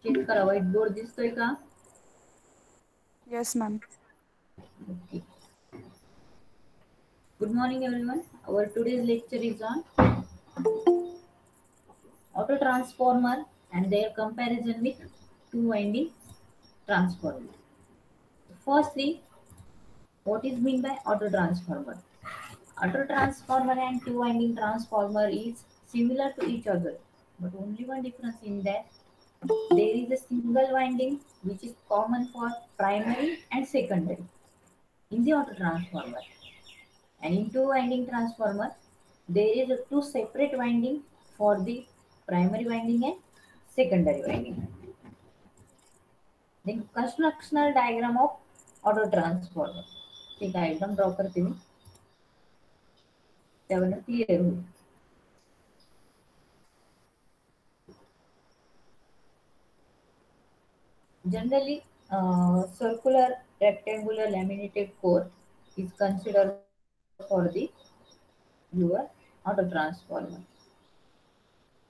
Check करा white board दिसतोय का? Yes, ma'am. Okay. Good morning everyone. Our today's lecture is on auto transformer and their comparison with two winding transformer. Firstly, what is mean by auto transformer? Auto transformer and two winding transformer is similar to each other, but only one difference in that there is a single winding which is common for primary and secondary in the auto transformer. And in two winding transformer, there is a two separate winding for the primary winding and secondary winding. Then constructional diagram of auto transformer. ठीक आहे एकदम draw करते मी त्यावर clear होईल. Generally, circular rectangular laminated core is considered for the your auto transformer.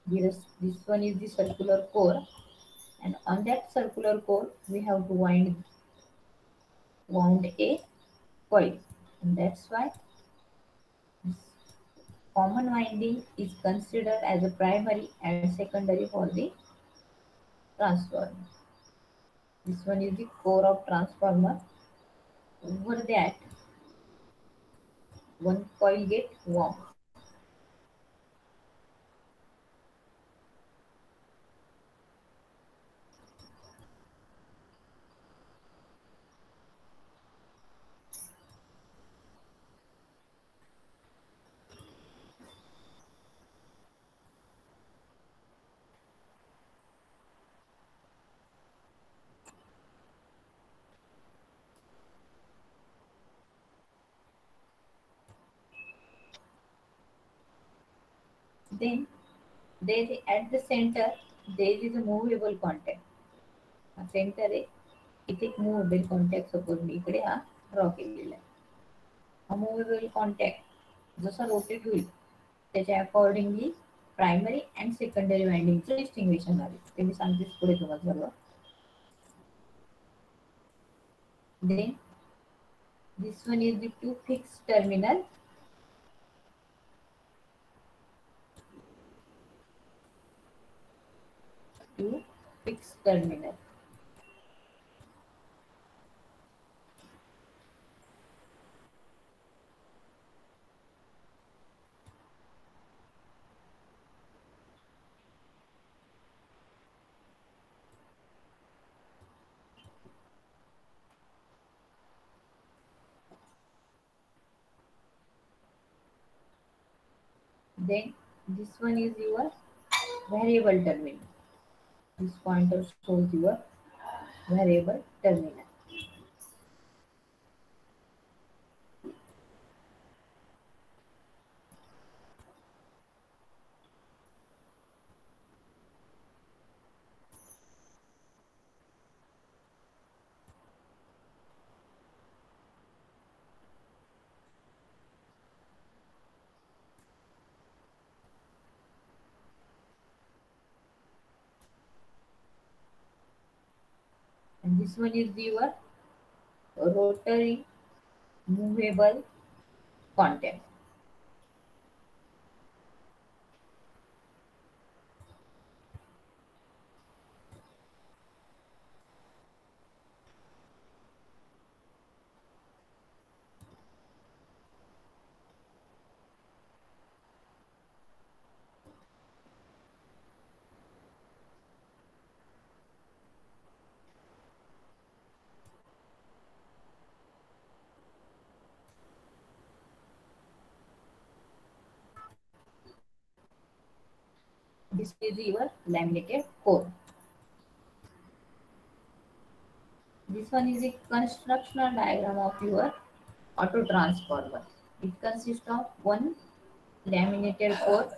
This one is the circular core, and on that circular core we have to wound a coil, and that's why this common winding is considered as a primary and secondary for the transformer. This one is the core of transformer. Over that, one coil get wound. Then at the center there is a movable contact. Center आहे इथे एक movable contact suppose मी इकडे हा draw केलेला आहे. हा movable contact जसा rotate होईल त्याच्या अकॉर्डिंगली प्रायमरी अँड सेकंडरी वाइंडिंगचं डिस्टिंग्विशन आहे ते मी सांगतेच पुढे तुम्हाला सर्व. Then this one is the two fixed terminal. Two fixed terminal. Then this one is your variable terminal. This pointer shows your variable terminal. And this one is your rotary movable contact. This is your laminated core. This one is a constructional diagram of your auto transformer. It consists of one laminated core.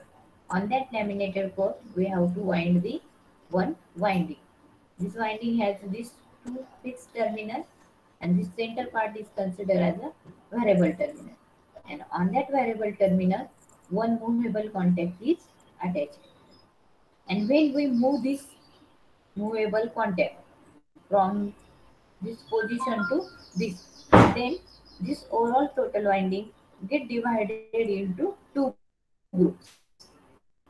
On that laminated core, we have to wind the one winding. This winding has these two fixed terminals, and this center part is considered as a variable terminal. And on that variable terminal, one movable contact is attached. And when we move this movable contact from this position to this. Then this overall total winding get divided into two groups.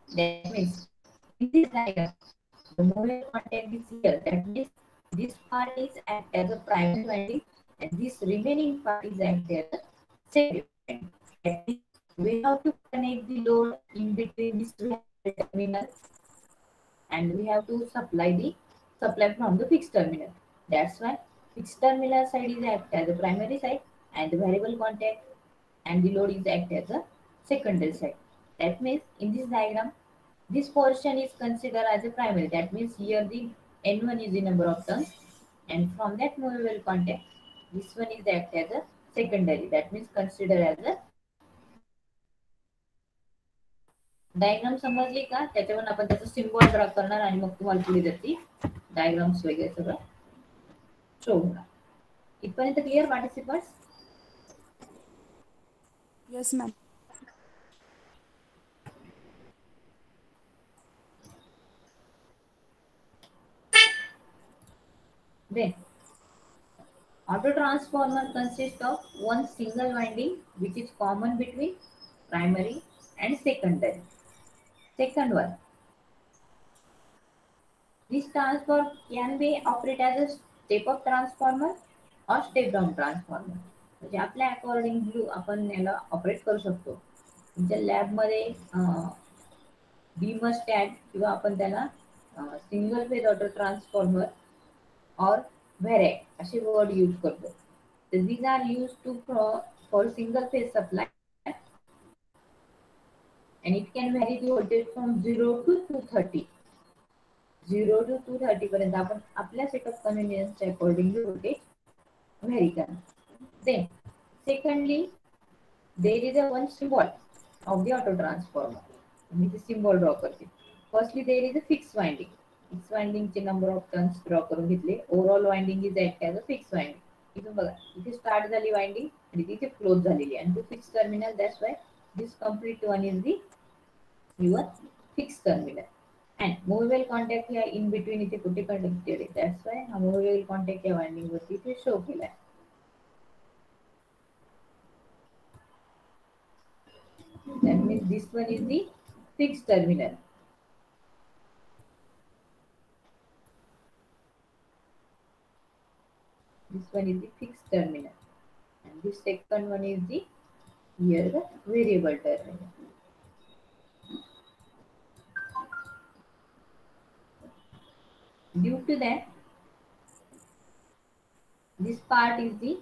That means in this diagram, the movable contact is here. That means this part is act as a primary winding and this remaining part is act as a secondary winding. That means we have to connect the load in between this variable terminal and we have to supply from the fixed terminal. That's why fixed terminal side is act as a primary side and the variable contact and the load is act as a secondary side. That means in this diagram, this portion is considered as a primary. That means here the N1 is the number of turns and from that movable contact, this one is act as a secondary. That means considered as a diagram समजली का त्याच्यावरून आपण त्याचा symbol draw करणार आणि मग तुम्हाला पुढे त्याची डायग्राम्स वगैरे सगळं शो होणार. इथपर्यंत clear participants? Yes, ma'am. Then auto transformer consists of one single winding which is common between primary and secondary. Second one, this transformer can be operated as a step up transformer or step down transformer. म्हणजे आपल्या according आपण याला operate करू शकतो. तुमच्या लॅबमध्ये बीमस्टॅट किंवा आपण त्याला सिंगल फेज ऑटो ट्रान्सफॉर्मर और व्हेरॅक असे वर्ड यूज करतो. तर these are use to for single phase supply and it can vary the voltage from 0 to 230. 0 to 230 पर्यंत आपण आपल्या सेटअप कन्व्हिनियन्सच्या अकॉर्डिंगली व्होल्टेज व्हेरी करणार. Then secondly there is a one symbol of the auto transformer. मी ते symbol draw करते. Firstly there is a fix winding. Fix वाइंडिंगचे number of turns draw करून घेतले. Overall winding is act as a fix winding. इथून बघा इथे start झाली वाइंडिंग आणि तिथे क्लोज झालेली आणि two fix terminal. That's why this complete one is the your fix terminal. And movable contact या इन बिटवीन इथे कुठे कनेक्टेड आहे. दॅट्स वाय हा मूवेबल कॉन्टॅक्ट या वाइंडिंग वरती इथे शो केलाय. That means this one is the fixed terminal. This one is the fixed terminal. And the second one is the here the variable terminal. Due to that, this part is the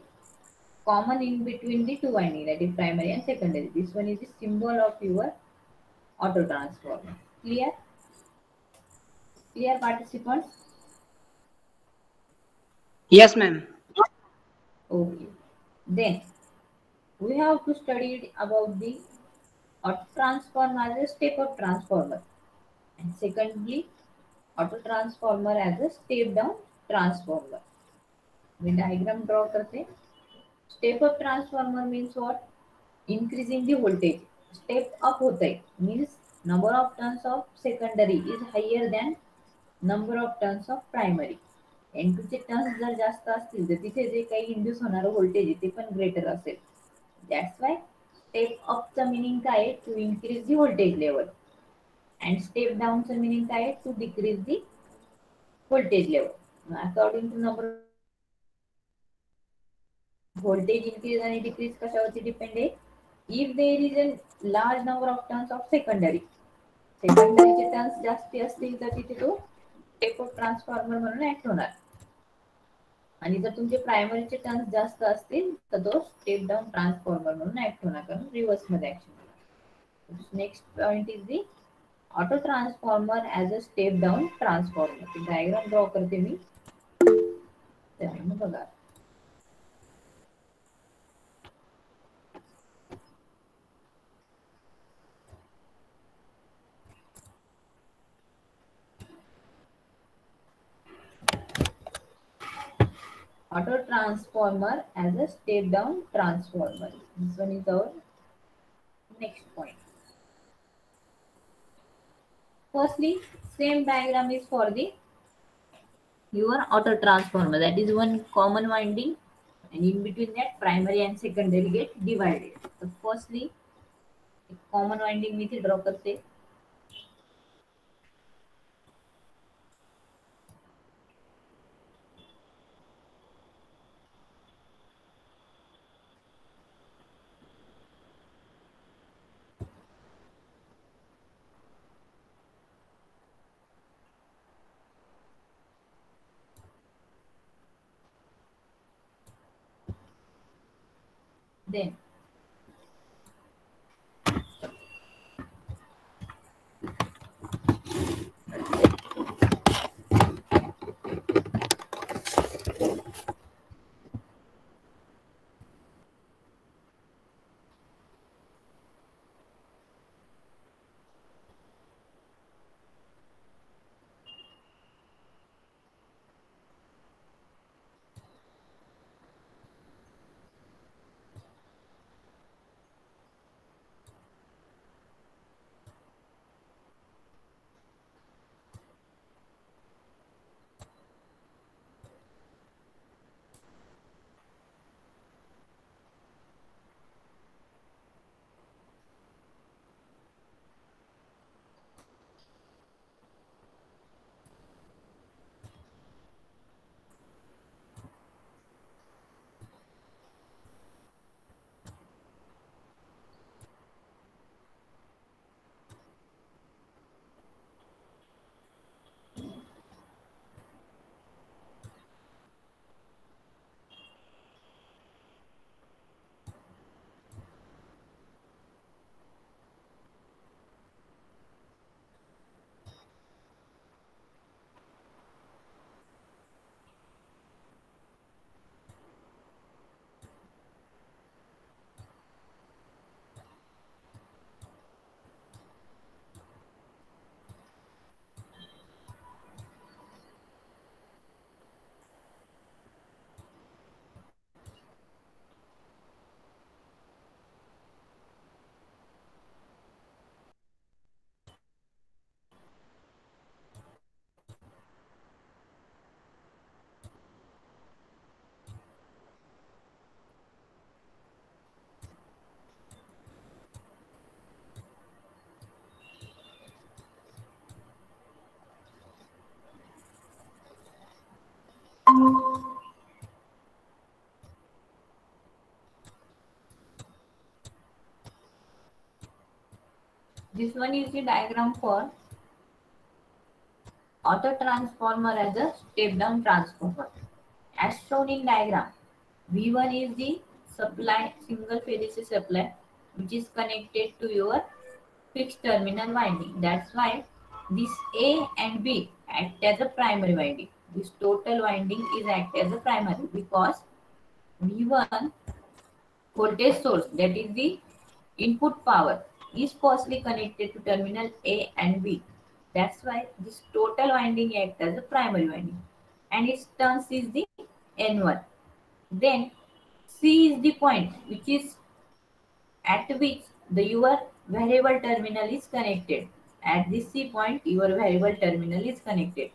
common in between the two winding, that is primary and secondary. This one is the symbol of your auto transformer. Clear? Clear, participants? Yes, ma'am. Okay. Then we have to study about the auto transformer as a step up transformer, and secondly auto transformer as a step down transformer. मी diagram draw करते. Step up transformer means what? increasing the voltage. Step up होत आहे means number of turns of secondary is higher than number of turns of primary. N2 चे turns जर जास्त असतील तर तिथे जे काही इंड्यूस होणारं व्होल्टेज आहे ते पण ग्रेटर असेल. दॅट्स वाय स्टेप अपचं मिनिंग काय आहे? To increase the voltage level. And step डाऊनचं मिनिंग काय आहे? To decrease the voltage level. According to number voltage increase आणि डिक्रीज कशावरती डिपेंड आहे? If there is a large number of turns of secondary. सेकंडरीचे turns जास्ती असतील तर तिथे तो स्टेप अप ट्रान्सफॉर्मर म्हणून ऍक्ट होणार. आणि जर तुमचे प्रायमरीचे टर्न्स जास्त असतील तर तो स्टेप डाऊन ट्रान्सफॉर्मर म्हणून ऍक्ट होणार कारण रिव्हर्स मध्ये ऍक्शन होणार. Next point is the auto transformer as a step down transformer. Diagram draw करते मी बघा. Auto transformer as a step down transformer. This one is our next point. Firstly, same diagram is for the your auto transformer, that is one common winding, and in between that primary and secondary get divided. So firstly common winding मी इथे draw करते. Then this one is the diagram for auto transformer as a step down transformer. As shown in diagram, V1 is the supply, single phase AC supply, which is connected to your fixed terminal winding. That's why this A and B act as a primary winding. This total winding is act as a primary because V1 voltage source, that is the input power, is firstly connected to terminal A and B. That's why this total winding acts as a primary winding and its turns is the N1. Then C is the point which is at which the your variable terminal is connected. At this C point, your variable terminal is connected.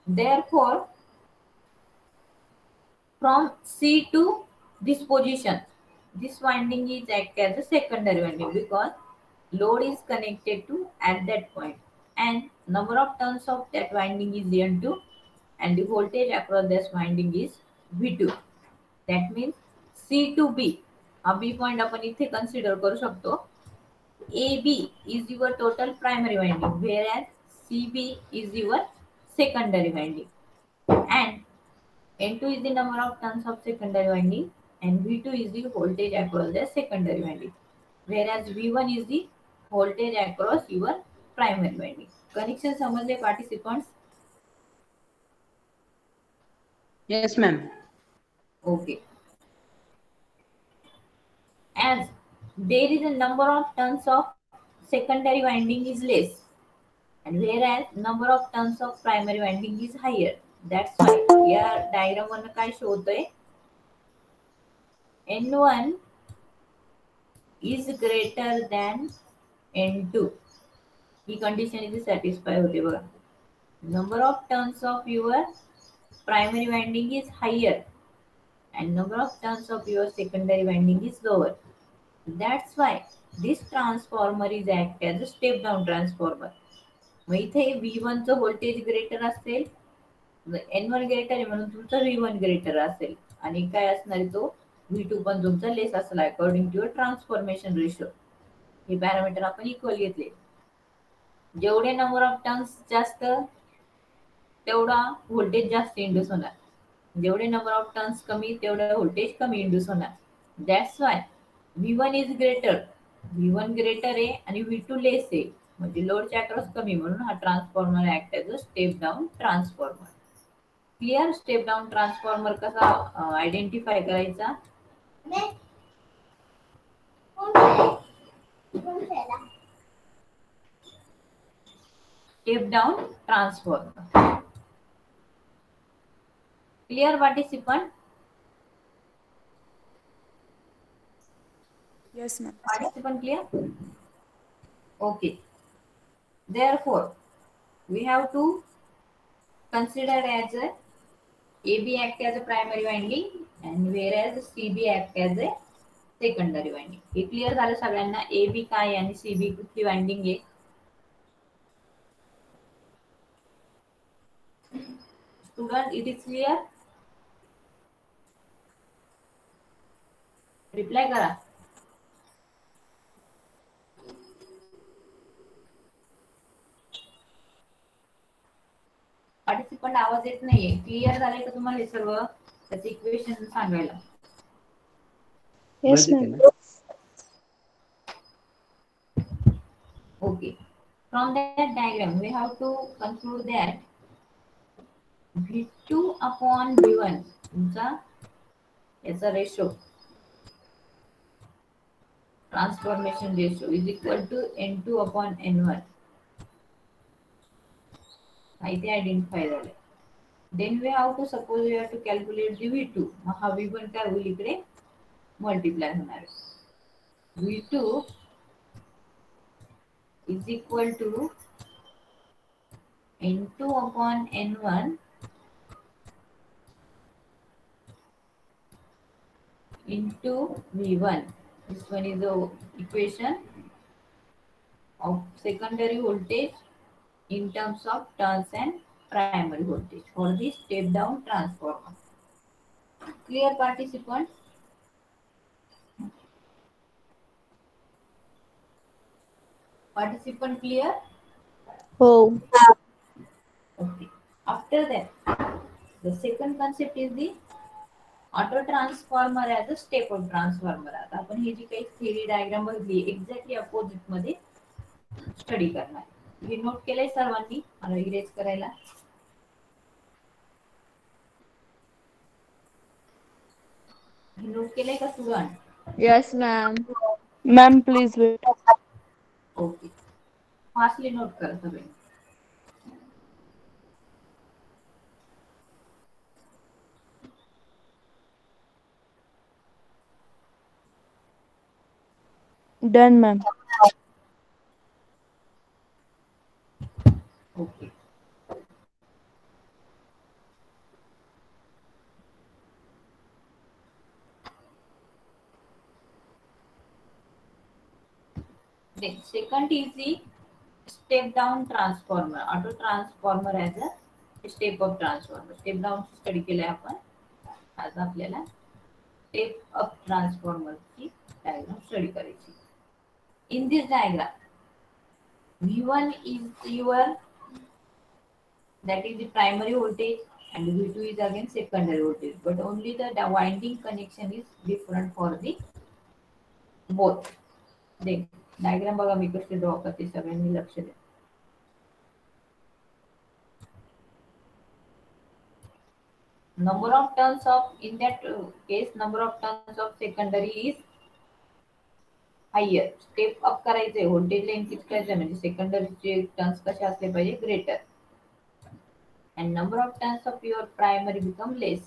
Therefore, from C to this position, this winding is act as a secondary winding because load is connected to at that point and number of turns of that winding is N2 and the voltage across this winding is V2. That means C to B. हा B point आपण इथे consider करू शकतो. AB is your total primary winding whereas CB is your secondary winding and N2 is the number of turns of secondary winding and V2 is the voltage across the secondary winding whereas V1 is the voltage across your primary winding. Connection समजले participants? Yes, ma'am. Okay. As there is a number of turns of secondary winding is less and whereas number of turns of primary winding is higher. That's why या diagram वरनं काय show होतंय N1 is greater than N2. He condition इथे satisfy होते बघा. Number of turns of your primary winding is higher and number of turns of your secondary winding is lower. That's why this transformer is act as a step down transformer. मग इथे V1 चं voltage greater असेल, N1 greater आहे म्हणून तुमचा V1 greater असेल आणि काय असणार आहे तो V2 पण तुमचा लेस असेल according to your transformation ratio. हे पॅरामीटर आपण इक्वल घेतले. जेवढे नंबर ऑफ टर्न्स जास्त तेवढा व्होल्टेज जास्त इंड्यूस होणार, जेवढे नंबर ऑफ टर्न्स कमी तेवढा व्होल्टेज कमी इंड्यूस होणार. That's why V1 is greater, V1 greater आहे आणि V2 लेस आहे म्हणजे लोडच्या अक्रॉस कमी म्हणून हा transformer act as a step down transformer. Clear. Step down transformer कसा आयडेंटिफाय करायचा? Step down transformer. Clear participant? Yes, ma'am. Participant clear? Okay. Therefore, we have to consider as a AB act as a primary winding and whereas CB act as a secondary winding. हे clear झालं सगळ्यांना? AB काय आणि CB कुठली winding आहे? Student, it is clear? Reply करा. Participant आवाज येत नाहीये. क्लिअर झालंय का तुम्हाला हे सर्व? त्याचे इक्वेशन सांगायला. Yes, ma'am. Okay. From that diagram, we have to conclude that V2 upon V1 तुमचा याचा ratio transformation ratio is equal to N2 upon N1. माहिती आयडेंटिफाय झाले. Then we have to suppose we have to calculate the V2. मग हा V1 काय होईल इकडे multiply होणार आहे. V2 is equal to N2 upon N1 into V1. This one is the equation of secondary voltage in terms of turns and primary voltage for this step down transformer. Clear participant? Participant clear? Oh. Okay. After that, the second concept is the auto transformer as a step up transformer. आता आपण ही जी काही theory diagram बघली exactly opposite मध्ये study करणार. हे note केलंय सर्वांनी? मला erase करायला. Note केलंय का student? Yes, ma'am. Ma'am, please wait. Okay. Fastly note करा सगळे. Done, ma'am. Okay. Then second is the step down transformer. Auto transformer as a step up transformer. Step down study केलंय आपण. आज आपल्याला step up ट्रान्सफॉर्मरची diagram study करायची. In this diagram, V1 is your, that is the primary voltage and V2 is again secondary voltage, but only the winding connection is different for the both. Then diagram बघा मी कसे draw करते, सगळ्यांनी लक्ष द्या. Number of turns of, in that case number of turns of secondary is higher. Step up करायचंय, व्होल्टेजला increase करायचंय म्हणजे सेकंडरीचे टर्न्स कसे असले पाहिजे greater and number of turns of your primary become less.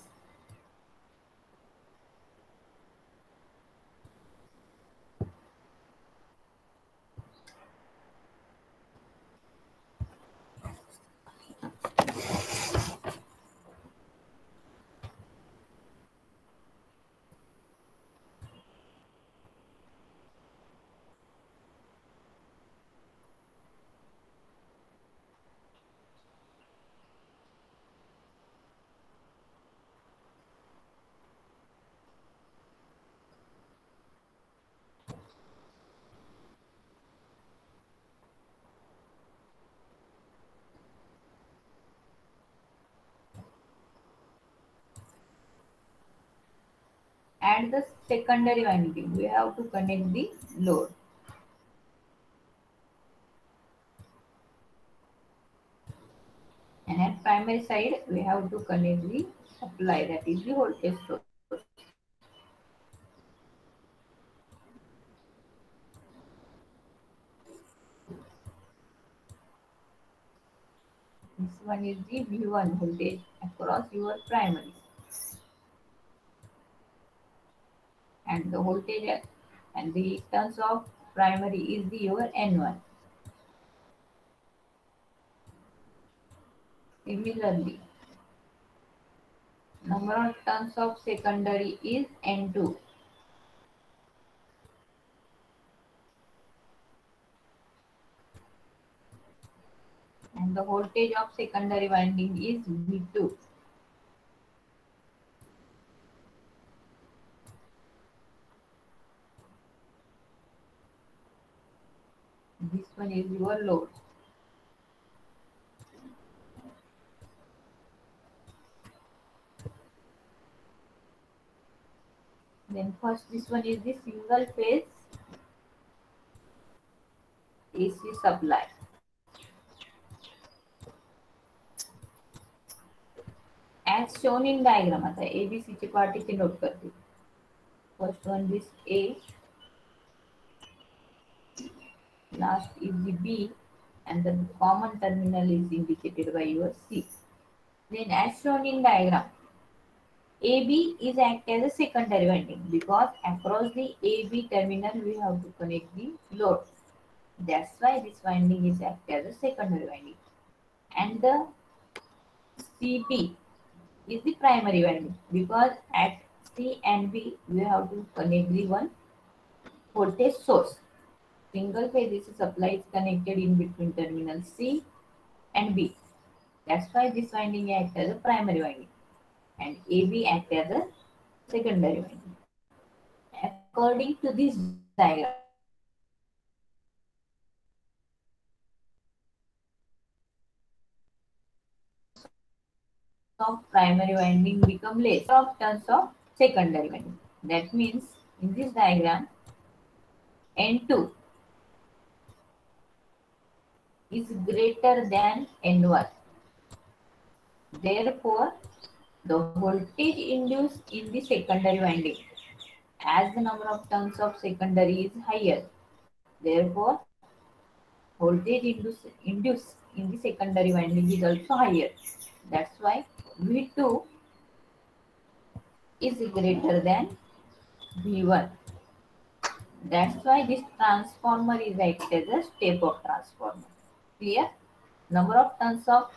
At the secondary winding, we have to connect the load. And at primary side, we have to connect the supply, that is the voltage source. This one is the V1 voltage across your primary. And the voltage and the turns of primary is the your N1. Similarly, number of turns of secondary is N2. And the voltage of secondary winding is V2. This one is your load. Then first this one is the single phase AC supply. As shown in diagram, आता ABC चे part इथे note करते. First one is A, last is the B, and the common terminal is indicated by your C. Then as shown in diagram, AB is act as a secondary winding because across the AB terminal we have to connect the load. That's why this winding is act as a secondary winding. And the CB is the primary winding because at C and B we have to connect the one voltage source. Single phase AC supply is connected in between terminal C and B. That's why this winding acts as a primary winding and AB acts as a secondary winding. According to this diagram, of primary winding become less of turns of secondary winding. That means in this diagram, N2 is greater than N1. Therefore, the voltage induced in the secondary winding, as the number of turns of secondary is higher, therefore, voltage induced in the secondary winding is also higher. That's why V2 is greater than V1. That's why this transformer is act as a step-up transformer. Clear? Number of turns of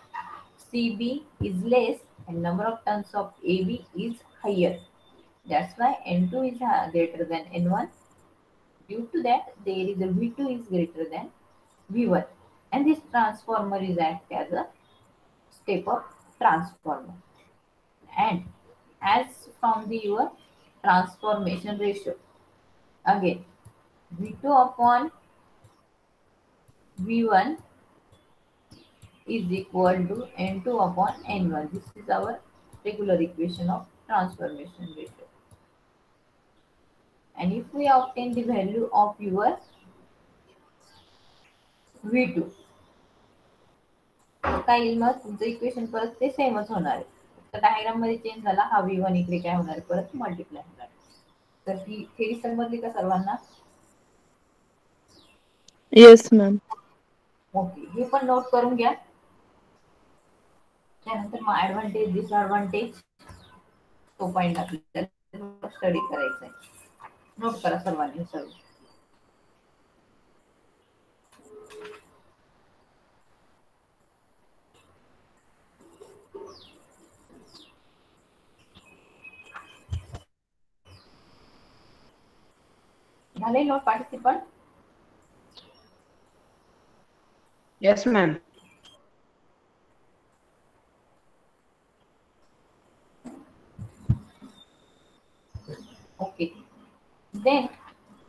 CB is less and number of turns of AB is higher. That's why N2 is greater than N1. Due to that, there is a V2 is greater than V1. And this transformer is act as a step-up transformer. And as from the your transformation ratio, again V2 upon V1 is equal to N2 upon N1. This is our regular equation of transformation ratio. And if we obtain the value of your V2, काय येईल मग तुमचं equation परत ते सेमच होणार आहे. तर diagram मध्ये चेंज झाला, हा V1 इकडे काय होणार परत मल्टिप्लाय होणार. तर ही थेरी समजली का सर्वांना? Yes, ma'am. ओके, हे पण नोट करून घ्या. त्यानंतर मग ऍडव्हान्टेज डिसएडव्हान्टेज तो पॉइंट आपल्याला स्टडी करायचा आहे. नोट करा सर्वांनी सर्व. झाले note participant? Yes, ma'am. Okay. Then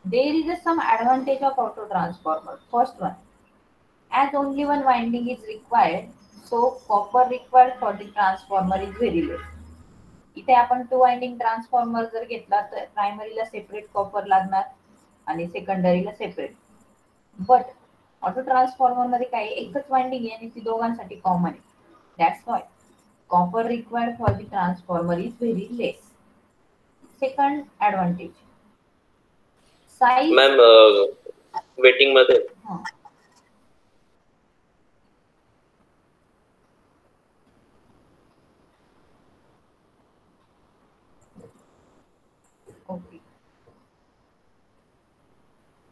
there is some advantage of auto transformer. First one, as only one winding is required, so copper required for the transformer is very less. इथे आपण two winding transformer जर घेतला तर प्रायमरीला separate copper लागणार आणि सेकंडरीला separate. But auto transformer मध्ये काय एकच वाइंडिंग आहे आणि ती दोघांसाठी कॉमन आहे. That's why copper required for the transformer is very less. Second advantage size. Ma'am waiting मध्ये Okay.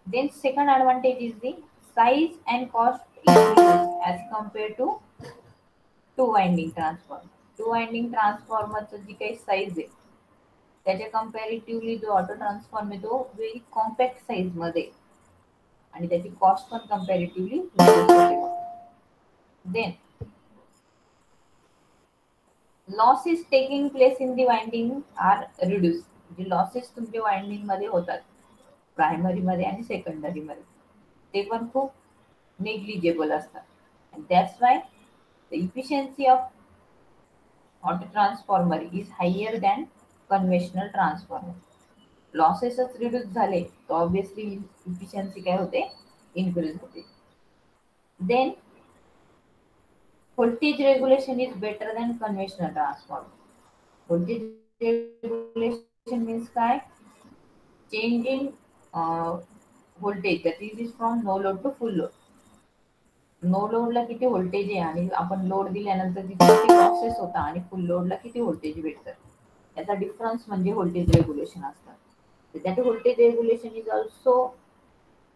Then second advantage is the size and cost increases as compared to two winding transformer. Two winding transformer जी काही size आहे त्याच्या comparatively जो auto transform आहे तो very compact size मध्ये आणि त्याची कॉस्ट पण comparatively then losses taking place in the winding are reduce. जे लॉसेस तुमच्या वाइंडिंग मध्ये होतात प्रायमरी मध्ये आणि सेकंडरी मध्ये ते पण खूप नेग्लिजेबल असतात. and that's why the efficiency of auto transformer is higher than conventional transformer. लॉसेसच रिड्यूस झाले तर ऑब्विसली इफिशियन्सी काय होते इन्क्रीज होते. Then voltage regulation is better than conventional transformer. Voltage regulation means काय changing voltage that is from no load to full load. No लोडला किती voltage आहे आणि आपण लोड दिल्यानंतर तिथे किती लॉसेस होता आणि फुल लोडला किती व्होल्टेज भेटतं याचा डिफरन्स म्हणजे व्होल्टेज रेग्युलेशन असतं. That voltage regulation is also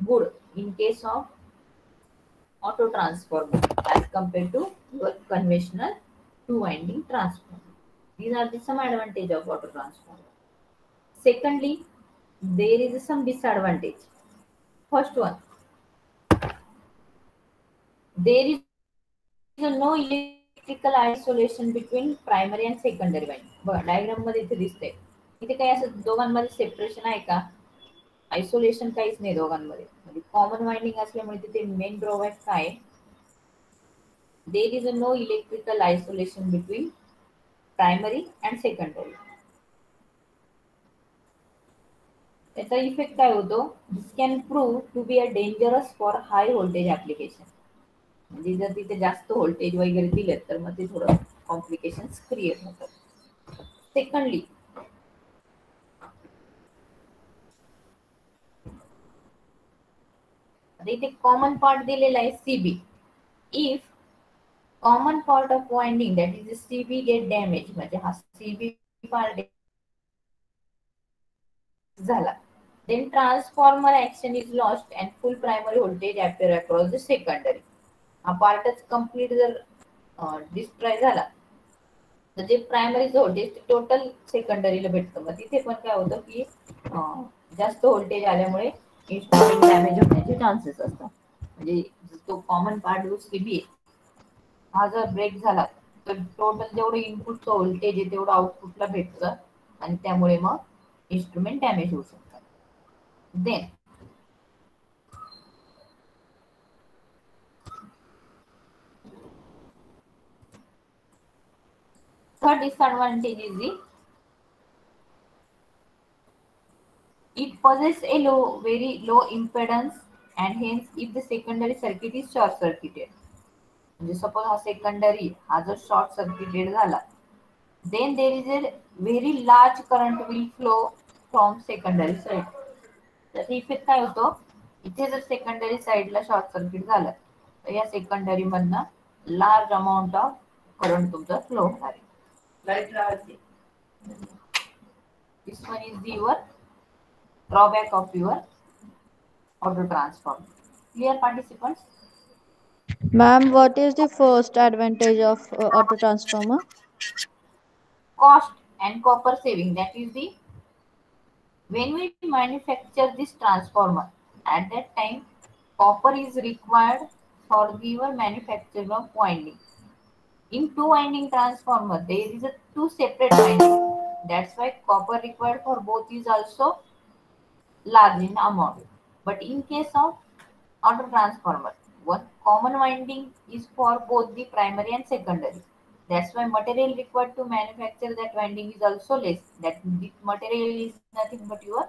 good in case of auto transformer as compared to your conventional two winding transformer. These are the some advantage of auto transformer. Secondly, there is some disadvantage. First one, there is no electrical isolation between primary and secondary winding. बघा diagram मध्ये इथे दिसतंय इथे काही असं दोघांमध्ये separation आहे का? आयसोलेशन काहीच नाही दोघांमध्ये. म्हणजे कॉमन वाइंडिंग असल्यामुळे तिथे मेन ड्रॉबॅक काय आहे? There is no electrical isolation between primary and secondary. त्याचा इफेक्ट काय होतो? This can prove to be a dangerous for high voltage application. म्हणजे जर तिथे जास्त व्होल्टेज वगैरे दिले तर मग ते थोडं कॉम्प्लिकेशन्स क्रिएट होतात. सेकंडली आता इथे कॉमन पार्ट दिलेला आहे CB. If common part of winding that is CB get damage म्हणजे हा सीबी पार्ट झाला then transformer action is lost and full primary voltage appear across the secondary. हा पार्टच complete जर डिस्ट्रॉय झाला तर जे प्रायमरीचं व्होल्टेज ते टोटल सेकंडरीला भेटतं. मग तिथे पण काय होतं की जास्त व्होल्टेज आल्यामुळे इन्स्ट्रुमेंट डॅमेज होण्याचे चान्सेस असतात. म्हणजे तो कॉमन पार्ट जो सीबी आहे हा जर ब्रेक झाला तर टोटल जेवढं इनपुटचं व्होल्टेज आहे तेवढं आउटपुटला भेटतं आणि त्यामुळे मग इन्स्ट्रुमेंट डॅमेज होऊ शकतात. Then third disadvantage is the it possesses a very low impedance and hence if the secondary circuit is short circuited. म्हणजे सपोज हा सेकंडरी हा जर शॉर्ट सर्किटेड झाला then there is a very large current will flow from secondary side. त्याचा effect काय होतो? इथे जर सेकंडरी साइडला शॉर्ट सर्किट झालं तर या सेकंडरी मधनं लार्ज अमाऊंट ऑफ करंट तुमचा फ्लो होणार आहे. This one is your drawback of your auto transformer. Clear, participants? Ma'am, what is the first advantage of auto transformer? Cost and copper saving. That is the when we manufacture this transformer at that time copper is required for the manufacturing of winding. In two winding transformer there is a two separate winding. That's why copper required for both is also large in amount. But in case of auto transformer one common winding is for both the primary and secondary. That's why material required to manufacture that winding is also less. That material is nothing but your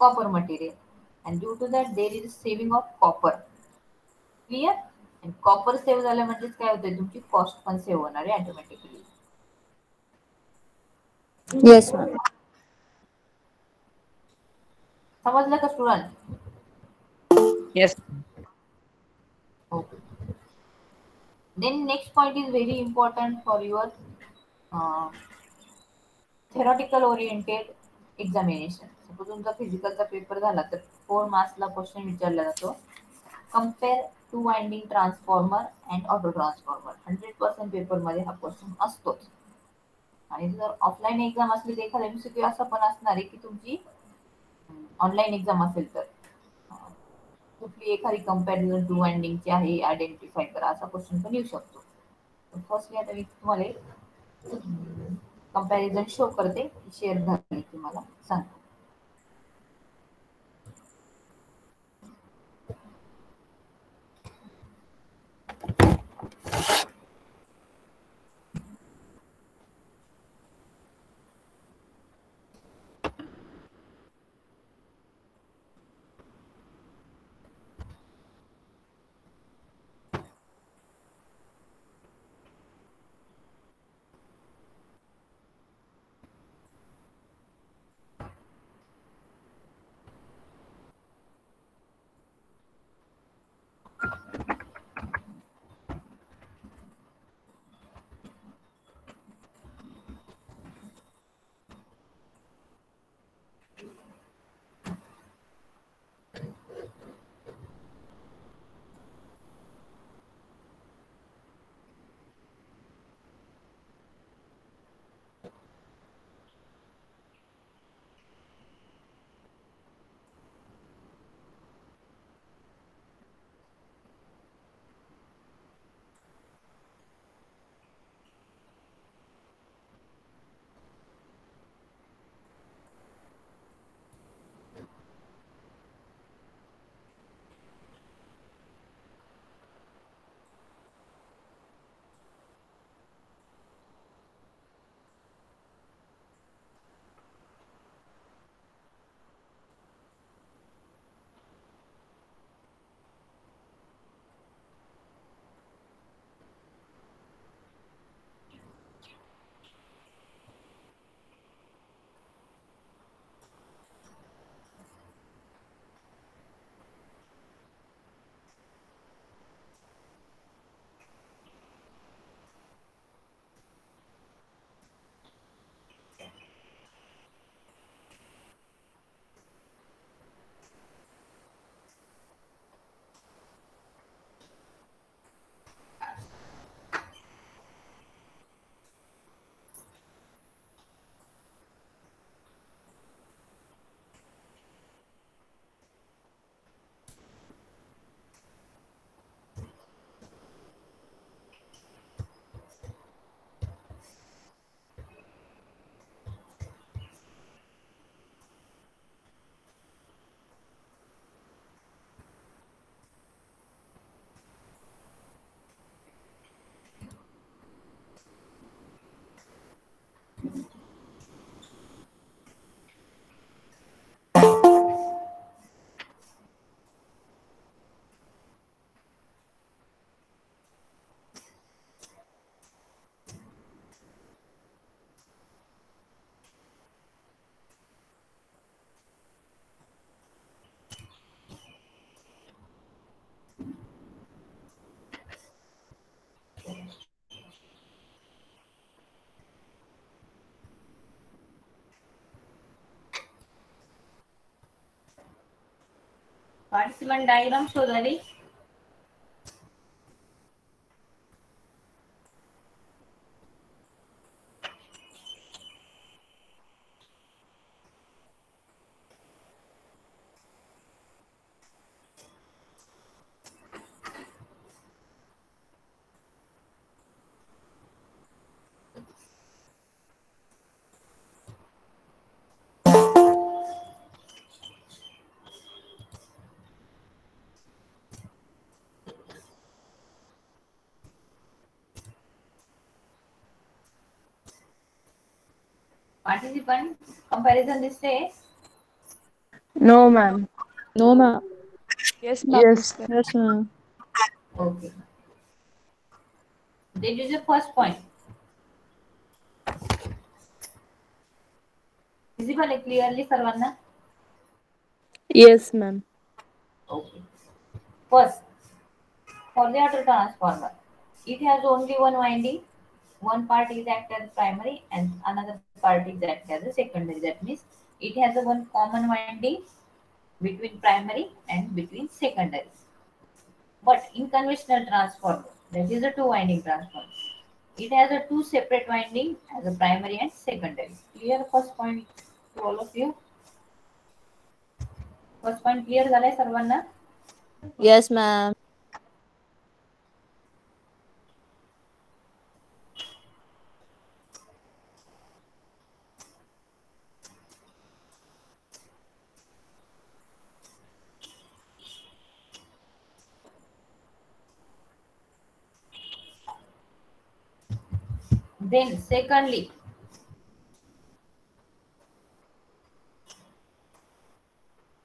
copper material, and due to that there is saving of copper. Clear? And copper save झालं म्हणजेच काय होतंय, तुमची cost पण save होणार आहे automatically. Yes, ma'am. समजलं का student? Yes. Okay. Then next point is very important for your theoretical oriented examination. Suppose तुमचा फिजिकलचा पेपर झाला तर 4 मार्क्सला क्वेश्चन विचारला जातो. Compare two winding transformer and auto transformer. 100% पेपरमध्ये हा क्वेश्चन असतोच. आणि जर ऑफलाईन एक्झाम असली तर एखादा एमसीक्यू असा पण असणार आहे की तुमची ऑनलाईन एक्झाम असेल तर कुठली एखादी कंपॅरिझन टू वाइंडिंगची आहे आयडेंटिफाय करा, असा क्वेश्चन पण येऊ शकतो. फर्स्टली आता मी तुम्हाला कंपॅरिझन शो करते, शेअर झाली तुम्हाला सांगतो. पार्टिसिपंट डायग्राम शो झाली. Participant comparison दिसते. No, ma'am. No, ma'am. Yes, ma'am. Yes. Yes, ma'am. Okay. That is the first point. Visible आहे clearly सर्वांना? Yes, ma'am. Okay. First, for the auto transformer, it has only one winding. One part is act as primary and another part is act as a secondary. That means it has a one common winding between primary and between secondary. But in conventional transformer, that is a two winding transformer. It has a two separate winding as a primary and secondary. Clear first point to all of you? First point clear झालाय सर्वांना? Yes, ma'am. Then secondly,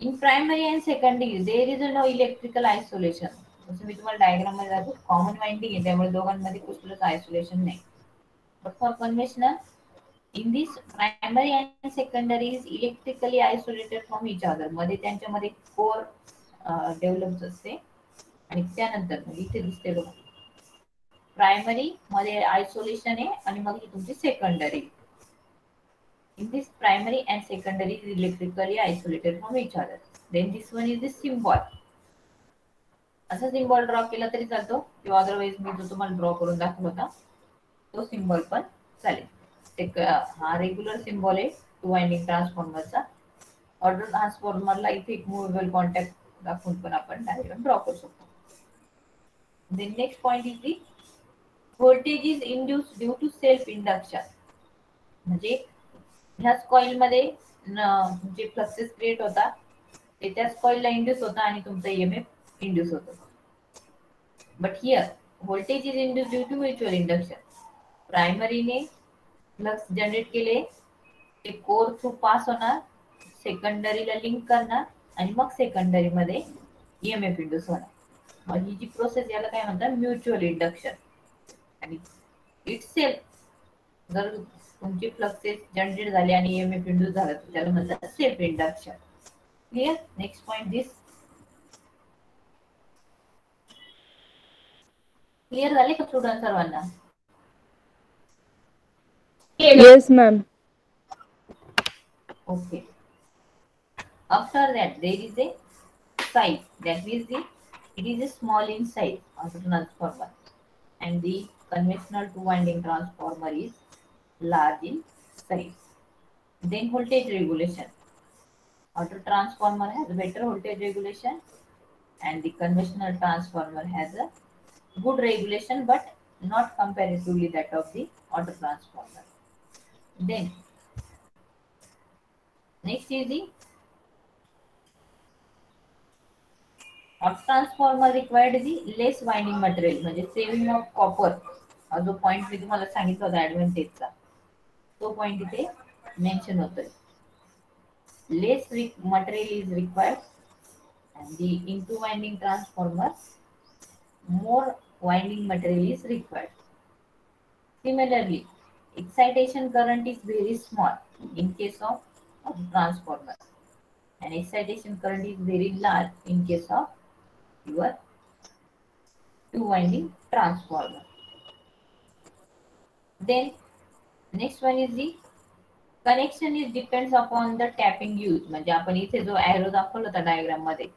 in primary and secondary there is no electrical isolation. जसं मी तुम्हाला diagram मध्ये दाखवतो common winding आहे त्यामुळे दोघांमध्ये कुठलंच आयसोलेशन नाही. But for conventional, in this primary and secondary is electrically isolated from each other. मध्ये त्यांच्यामध्ये कोर डेव्हलप असते आणि त्यानंतर मग इथे दिसते बघा प्रायमरी मध्ये आयसोलेशन आहे आणि मग ही तुमची secondary. In this primary and secondary is electrically isolated from each other. Then this one is the symbol. असा सिम्बॉल ड्रॉ केला तरी चालतो किंवा अदरवाइज मी जो तुम्हाला ड्रॉ करून दाखवला होता तो सिम्बॉल पण चालेल. एक हा रेग्युलर सिम्बॉल आहे टू वाइंडिंग ट्रान्सफॉर्मरचा. ऑर्डर ट्रान्सफॉर्मरला इथे एक मूवेबल कॉन्टॅक्ट दाखवून पण आपण डायग्राम ड्रॉ करू शकतो. Then next point is the voltage is induced due to self induction. म्हणजे ह्याच कॉइल मध्ये जे फ्लक्सेस क्रिएट होता ते त्याच कॉइलला इंड्यूस होता आणि तुमचा ईएमएफ इंड्यूस होतो. But here voltage is induce due to mutual induction. प्रायमरीने फ्लक्स जनरेट केले ते कोर थ्रू पास होणार सेकंडरीला लिंक करणार आणि मग सेकंडरी मध्ये ईएमएफ इंड्यूस होणार. मग ही जी प्रोसेस याला काय म्हणतात म्युच्युअल इंडक्शन. आणि इट सेल्फ जर तुमचे फ्लक्सेस जनरेट झाले आणि ईएमएफ इंड्यूस झाला तर त्याला म्हणतात self induction. Clear? Next point this clear झाले का स्टुडंट सर्वांना? Yes, ma'am. Okay. After that there is a size, that means it is a small in size of the transformer and the conventional two winding transformer is large in size. Then voltage regulation. Auto transformer has better voltage regulation and the conventional transformer has a good regulation but not comparatively that of the auto transformer. Then next is the auto transformer required the less winding material म्हणजे saving of copper. हा जो point मी तुम्हाला सांगितला होता ऍडव्हान्टेजचा तो point इथे mention होतोय. Less material is required and the into winding transformer more winding material is required. Similarly, excitation current is very small in case of transformer and excitation current is very large in case of your two winding transformer. Then next one is the connection is depends upon the tapping used. म्हणजे आपण इथे जो arrow दाखवला होता diagram मध्ये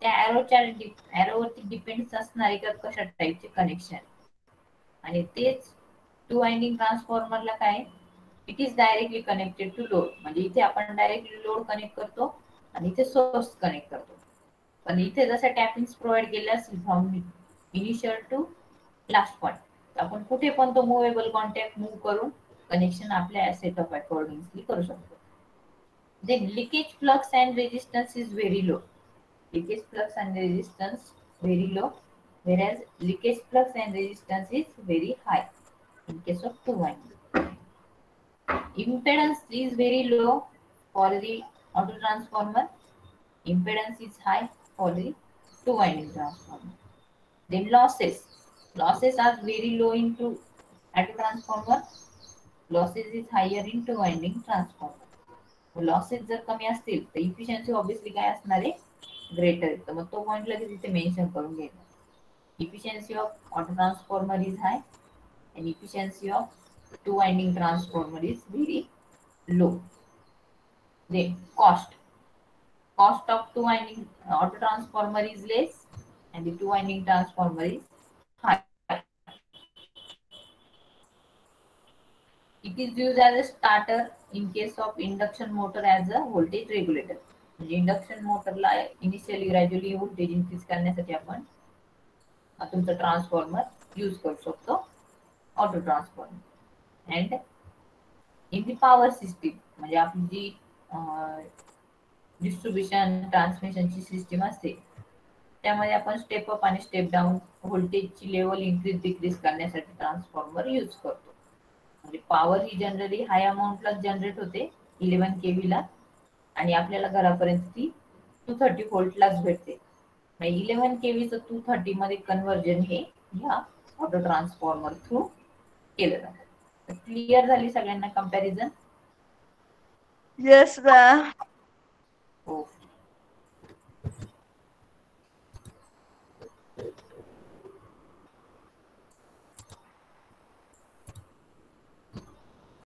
त्या एरोवरती depends असणार आहे कशा टाईपचे कनेक्शन. आणि तेच टू वाइंडिंग ट्रान्सफॉर्मरला काय it is directly connected to load. म्हणजे इथे आपण डायरेक्टली लोड कनेक्ट करतो आणि इथे सोर्स कनेक्ट करतो. पण इथे जसं टॅपिंग्स प्रोव्हाइड केले असतील from initial to last point आपण कुठे पण तो मुव्हेबल कॉन्टॅक्ट मूव्ह करून कनेक्शन आपल्या सेटअप अकॉर्डिंगली करू शकतो. Then leakage flux and resistance is very low. Leakage flux and resistance very low, whereas leakage flux and resistance is very high in case of two winding. Impedance is very low for the auto transformer. Impedance is high for the two winding transformer. Then losses. Losses are very low into auto transformer. Losses is higher in two winding transformer. Losses जर कमी असतील तर efficiency obviously काय असणार आहे, greater आहे. तर मग तो पॉईंट लगेच इथे मेन्शन करून घ्यायचा. Efficiency of auto transformer is hi and efficiency of two winding transformer is very low. Then cost of two winding auto transformer is less and the two winding transformer is high. It is used as a starter in case of induction motor as a voltage regulator. म्हणजे induction मोटरला initially gradually voltage increase करण्यासाठी आपण तुमचं transformer use करू शकतो, auto transformer. And in the power system म्हणजे आपली जी डिस्ट्रीब्युशन ट्रान्समिशनची सिस्टीम असते त्यामध्ये आपण स्टेप अप आणि स्टेप डाऊन व्होल्टेजची लेवल इन्क्रीज डिक्रीज करण्यासाठी ट्रान्सफॉर्मर यूज करतो. म्हणजे पॉवर ही जनरली हाय अमाऊंटला जनरेट होते 11 kV ला आणि आपल्याला घरापर्यंत ती 230 व्होल्टलाच भेटते. 11 kV चं 230 मध्ये कन्व्हर्जन हे ह्या ऑटो ट्रान्सफॉर्मर थ्रू केलं जातं. क्लिअर झाली सगळ्यांना कंपॅरिझन? Yes, ma'am. हो.